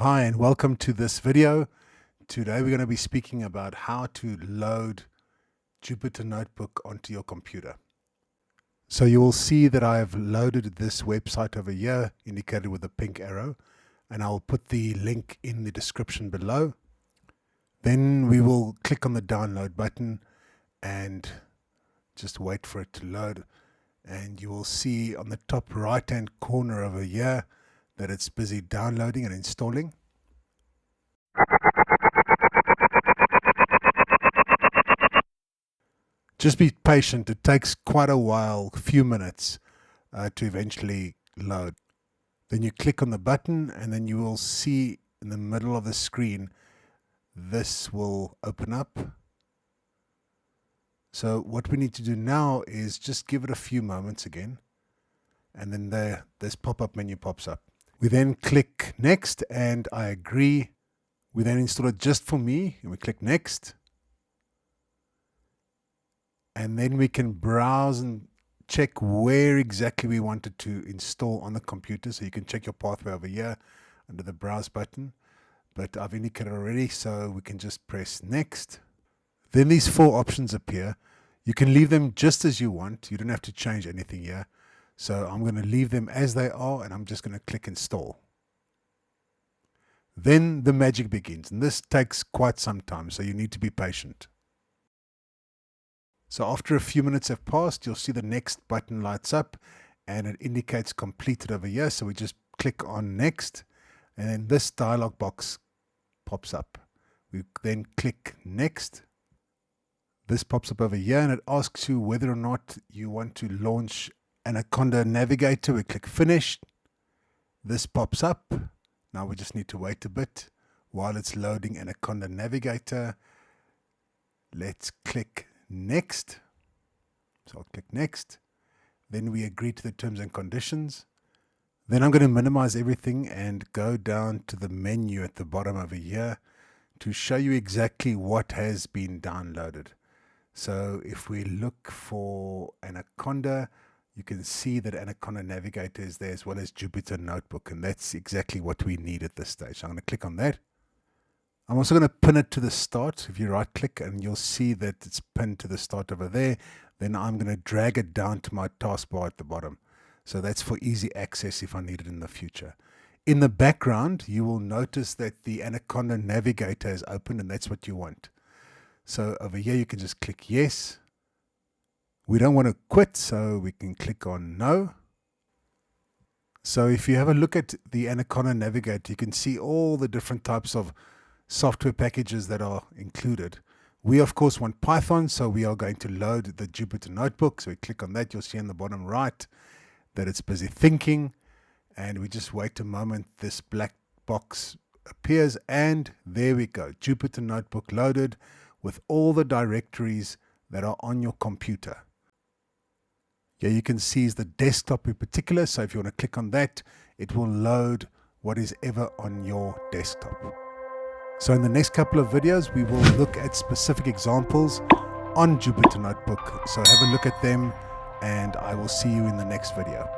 Hi and welcome to this video. Today we're going to be speaking about how to load Jupyter Notebook onto your computer. So you will see that I have loaded this website over here, indicated with a pink arrow, and I'll put the link in the description below. Then we will click on the download button and just wait for it to load. And you will see on the top right hand corner over here that it's busy downloading and installing. Just be patient. It takes quite a while, a few minutes, to eventually load. Then you click on the button and then you will see in the middle of the screen this will open up. So what we need to do now is just give it a few moments again, and then this pop-up menu pops up. We then click next and I agree. We then install it just for me and we click next. And then we can browse and check where exactly we want it to install on the computer. So you can check your pathway over here under the browse button, but I've indicated already, so we can just press next. Then these four options appear. You can leave them just as you want. You don't have to change anything here. So I'm going to leave them as they are, and I'm just going to click install. Then the magic begins, and this takes quite some time, so you need to be patient. So after a few minutes have passed, you'll see the next button lights up and it indicates completed over here. So we just click on next, and then this dialog box pops up. We then click next. This pops up over here and it asks you whether or not you want to launch Anaconda Navigator. We click finish. This pops up. Now we just need to wait a bit while it's loading Anaconda Navigator. Let's click next. So I'll click next. Then we agree to the terms and conditions. Then I'm going to minimize everything and go down to the menu at the bottom over here to show you exactly what has been downloaded. So if we look for Anaconda, you can see that Anaconda Navigator is there as well as Jupyter Notebook, and that's exactly what we need at this stage. So I'm going to click on that. I'm also going to pin it to the start. If you right click and you'll see that it's pinned to the start over there, then I'm going to drag it down to my taskbar at the bottom. So that's for easy access if I need it in the future. In the background, you will notice that the Anaconda Navigator is open, and that's what you want. So over here, you can just click yes. We don't want to quit, so we can click on no. So if you have a look at the Anaconda Navigator, you can see all the different types of software packages that are included. We of course want Python, so we are going to load the Jupyter Notebook. So we click on that. You'll see in the bottom right that it's busy thinking, and we just wait a moment. This black box appears, and there we go. Jupyter Notebook loaded with all the directories that are on your computer. Yeah, you can see is the desktop in particular. So if you want to click on that, it will load what is ever on your desktop. So in the next couple of videos, we will look at specific examples on Jupyter Notebook. So have a look at them, and I will see you in the next video.